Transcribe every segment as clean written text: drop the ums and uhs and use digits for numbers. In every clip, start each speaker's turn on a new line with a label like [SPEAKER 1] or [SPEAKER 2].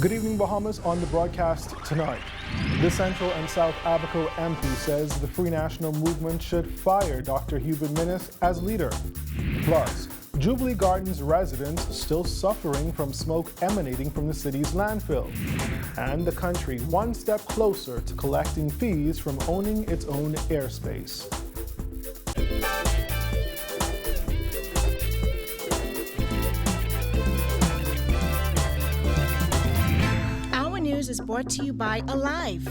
[SPEAKER 1] Good evening, Bahamas. On the broadcast tonight, the Central and South Abaco MP says the Free National Movement should fire Dr. Hubert Minnis as leader. Plus, Jubilee Gardens residents still suffering from smoke emanating from the city's landfill. And the country one step closer to collecting fees from owning its own airspace.
[SPEAKER 2] News is brought to you by Alive,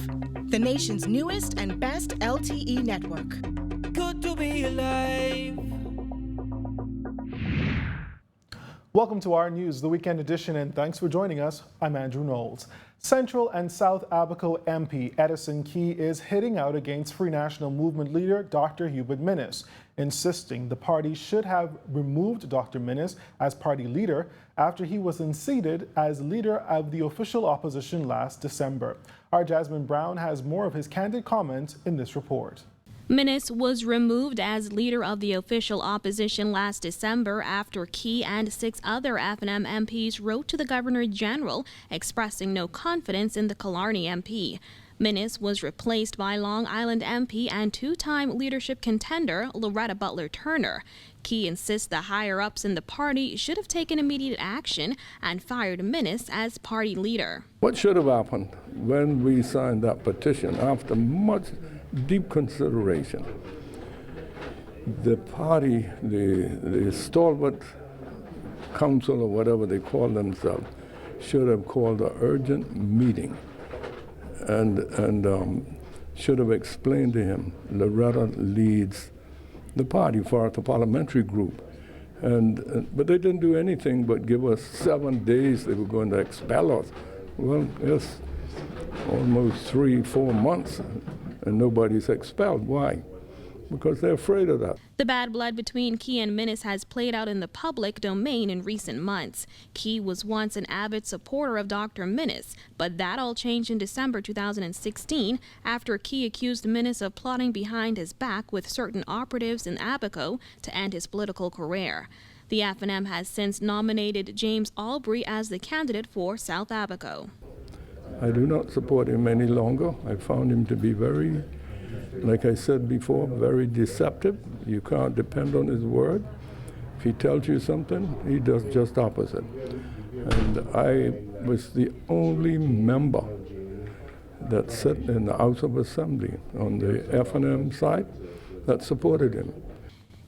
[SPEAKER 2] the nation's newest and best LTE network.
[SPEAKER 3] Good to be alive.
[SPEAKER 1] Welcome to our news, the weekend edition, and thanks for joining us. I'm Andrew Knowles. Central and South Abaco MP Edison Key is hitting out against Free National Movement leader Dr. Hubert Minnis, insisting the party should have removed Dr. Minnis as party leader after he was unseated as leader of the official opposition last December. Our Jasmine Brown has more of his candid comments in this report.
[SPEAKER 4] Minnis was removed as leader of the official opposition last December after Key and 6 other FNM MPs wrote to the Governor General expressing no confidence in the Killarney MP. Minnis was replaced by Long Island MP and 2-time leadership contender Loretta Butler Turner. Key insists the higher-ups in the party should have taken immediate action and fired Minnis as party leader.
[SPEAKER 5] What should have happened when we signed that petition after much deep consideration? The party, the stalwart council or whatever they call themselves, should have called an urgent meeting and should have explained to him Loretta leads the party for the parliamentary group. But they didn't do anything but give us 7 days they were going to expel us. Well, it's almost 3-4 months and nobody's expelled. Why? Because they're afraid of that.
[SPEAKER 4] The bad blood between Key and Minnis has played out in the public domain in recent months. Key was once an avid supporter of Dr. Minnis, but that all changed in December 2016 after Key accused Minnis of plotting behind his back with certain operatives in Abaco to end his political career. The FNM has since nominated James Albury as the candidate for South Abaco.
[SPEAKER 5] I do not support him any longer. I found him to be very, like I said before, very deceptive. You can't depend on his word. If he tells you something, he does just opposite. And I was the only member that sat in the House of Assembly on the FNM side that supported him.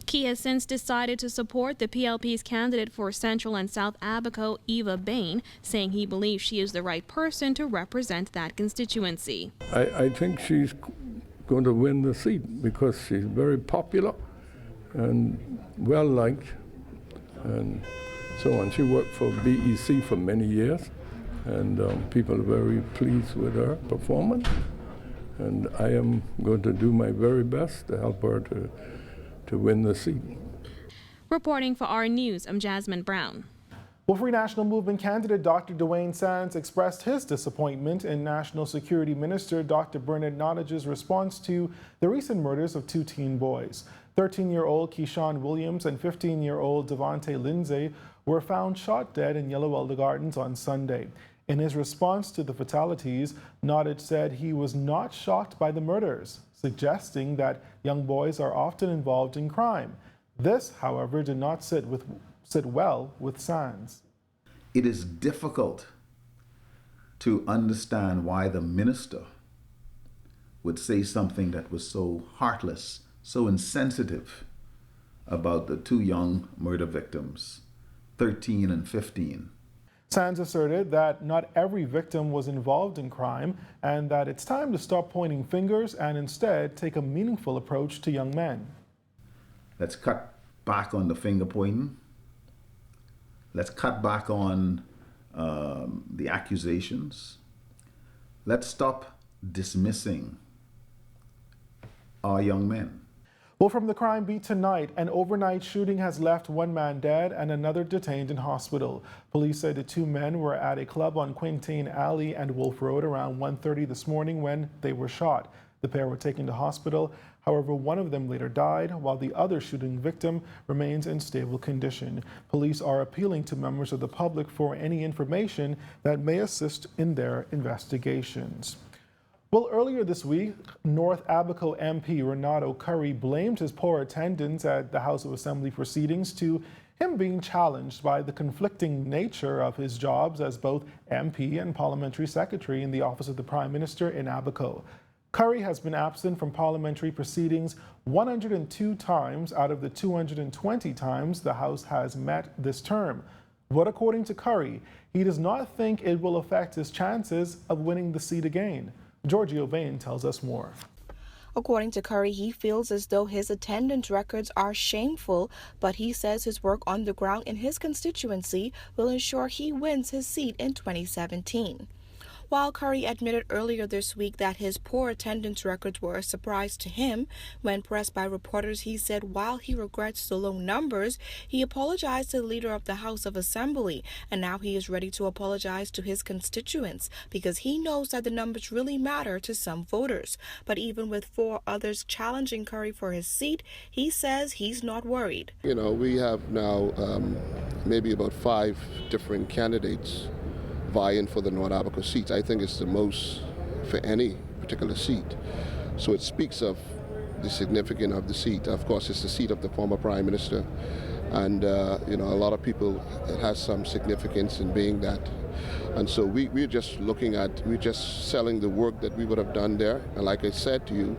[SPEAKER 4] Key has since decided to support the PLP's candidate for Central and South Abaco, Eva Bain, saying he believes she is the right person to represent that constituency.
[SPEAKER 5] I think she's going to win the seat because she's very popular and well-liked and so on. She worked for BEC for many years, and people are very pleased with her performance. And I am going to do my very best to help her to win the seat.
[SPEAKER 4] Reporting for our news, I'm Jasmine Brown.
[SPEAKER 1] Well, Free National Movement candidate Dr. Dewayne Science expressed his disappointment in National Security Minister Dr. Bernard Nottage's response to the recent murders of 2 teen boys. 13-year-old Keyshawn Williams and 15-year-old Devontae Lindsay were found shot dead in Yellow Elder Gardens on Sunday. In his response to the fatalities, Nottage said he was not shocked by the murders, suggesting that young boys are often involved in crime. This, however, did not sit well with Science.
[SPEAKER 6] It is difficult to understand why the minister would say something that was so heartless, so insensitive about the 2 young murder victims, 13 and 15.
[SPEAKER 1] Sands asserted that not every victim was involved in crime and that it's time to stop pointing fingers and instead take a meaningful approach to young men.
[SPEAKER 6] Let's cut back on the finger pointing. Let's cut back on the accusations. Let's stop dismissing our young men.
[SPEAKER 1] Well, from the crime beat tonight, an overnight shooting has left 1 man dead and another detained in hospital. Police say the 2 men were at a club on Quintain Alley and Wolf Road around 1:30 this morning when they were shot. The pair were taken to hospital. However, one of them later died, while the other shooting victim remains in stable condition. Police are appealing to members of the public for any information that may assist in their investigations. Well, earlier this week, North Abaco MP Renato Curry blamed his poor attendance at the House of Assembly proceedings to him being challenged by the conflicting nature of his jobs as both MP and parliamentary secretary in the office of the Prime Minister in Abaco. Curry has been absent from parliamentary proceedings 102 times out of the 220 times the House has met this term. But according to Curry, he does not think it will affect his chances of winning the seat again. Giorgio Bain tells us more.
[SPEAKER 7] According to Curry, he feels as though his attendance records are shameful, but he says his work on the ground in his constituency will ensure he wins his seat in 2017. While Curry admitted earlier this week that his poor attendance records were a surprise to him, when pressed by reporters, he said while he regrets the low numbers, he apologized to the leader of the House of Assembly, and now he is ready to apologize to his constituents because he knows that the numbers really matter to some voters. But even with 4 others challenging Curry for his seat, he says he's not worried.
[SPEAKER 8] You know, we have now maybe about 5 different candidates vying for the North Abaco seats. I think it's the most for any particular seat. So it speaks of the significance of the seat. Of course, it's the seat of the former Prime Minister. And, you know, a lot of people, it has some significance in being that. And so we're just selling the work that we would have done there. And like I said to you,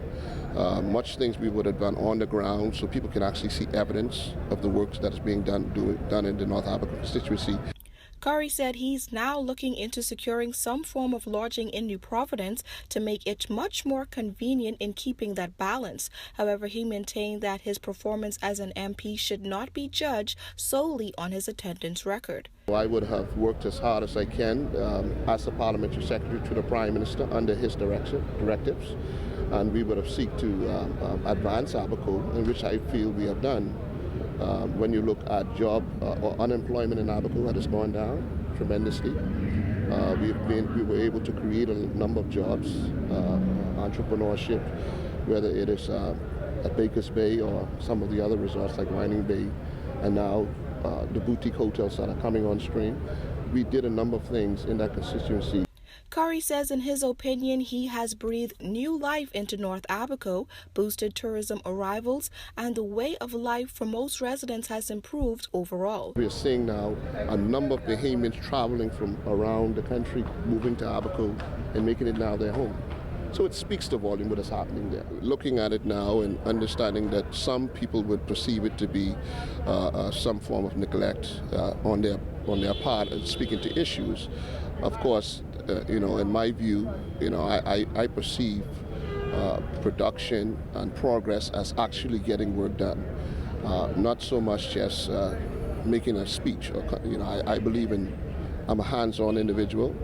[SPEAKER 8] much things we would have done on the ground so people can actually see evidence of the work that is being done in the North Abaco constituency.
[SPEAKER 7] Curry said he's now looking into securing some form of lodging in New Providence to make it much more convenient in keeping that balance. However, he maintained that his performance as an MP should not be judged solely on his attendance record.
[SPEAKER 8] I would have worked as hard as I can as a parliamentary secretary to the Prime Minister under his directives, and we would have sought to advance Abaco, in which I feel we have done. When you look at job or unemployment in Abaco, that has gone down tremendously. We were able to create a number of jobs, entrepreneurship, whether it is at Baker's Bay or some of the other resorts like Mining Bay, and now the boutique hotels that are coming on stream. We did a number of things in that constituency.
[SPEAKER 7] Curry says in his opinion he has breathed new life into North Abaco, boosted tourism arrivals, and the way of life for most residents has improved overall.
[SPEAKER 8] We are seeing now a number of Bahamians traveling from around the country, moving to Abaco and making it now their home. So it speaks to volume what is happening there. Looking at it now and understanding that some people would perceive it to be some form of neglect on their part, speaking to issues. Of course, you know, in my view, you know, I perceive production and progress as actually getting work done, not so much just making a speech. You know, I believe I'm a hands-on individual.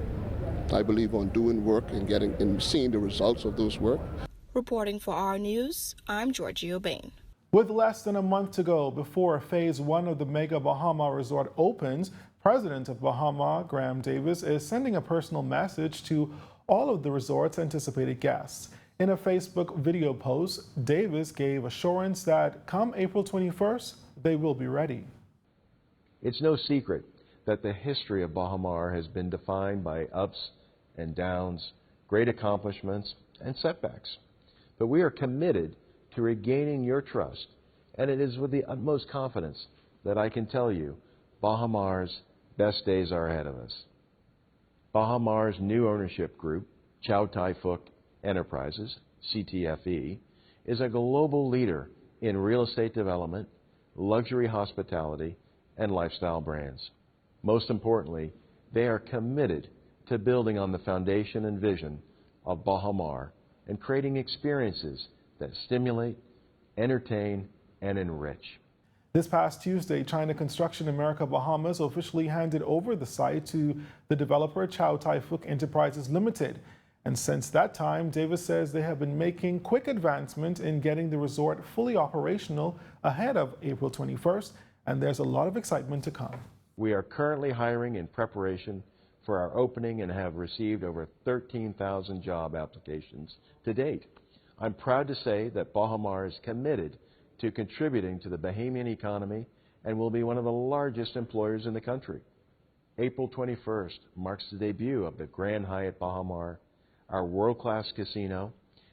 [SPEAKER 8] I believe on doing work and seeing the results of those work.
[SPEAKER 7] Reporting for our news, I'm Giorgio Bain.
[SPEAKER 1] With less than a month to go before Phase 1 of the mega Baha Mar resort opens, President of Baha Mar, Graham Davis, is sending a personal message to all of the resort's anticipated guests. In a Facebook video post, Davis gave assurance that come April 21st, they will be ready.
[SPEAKER 9] It's no secret that the history of Baha Mar has been defined by ups and downs, great accomplishments and setbacks. But we are committed to regaining your trust, and it is with the utmost confidence that I can tell you Baha Mar's best days are ahead of us. Baha Mar's new ownership group, Chow Tai Fook Enterprises, CTFE, is a global leader in real estate development, luxury hospitality, and lifestyle brands. Most importantly, they are committed to building on the foundation and vision of Baha Mar and creating experiences that stimulate, entertain, and enrich.
[SPEAKER 1] This past Tuesday, China Construction America Bahamas officially handed over the site to the developer Chow Tai Fook Enterprises Limited. And since that time, Davis says they have been making quick advancement in getting the resort fully operational ahead of April 21st, and there's a lot of excitement to come.
[SPEAKER 9] We are currently hiring in preparation for our opening and have received over 13,000 job applications to date. I'm proud to say that Baha Mar is committed to contributing to the Bahamian economy and will be one of the largest employers in the country. April 21st marks the debut of the Grand Hyatt Baha Mar, our world-class casino,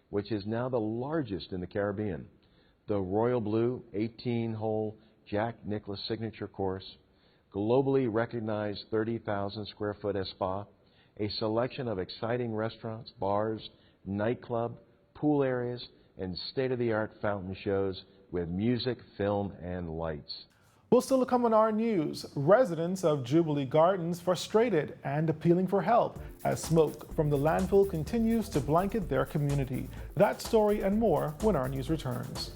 [SPEAKER 9] which is now the largest in the Caribbean. The Royal Blue 18-hole Jack Nicklaus signature course, globally recognized 30,000 square foot spa, a selection of exciting restaurants, bars, nightclub, pool areas, and state-of-the-art fountain shows with music, film, and lights.
[SPEAKER 1] Well, still to come on our news, residents of Jubilee Gardens frustrated and appealing for help as smoke from the landfill continues to blanket their community. That story and more when our news returns.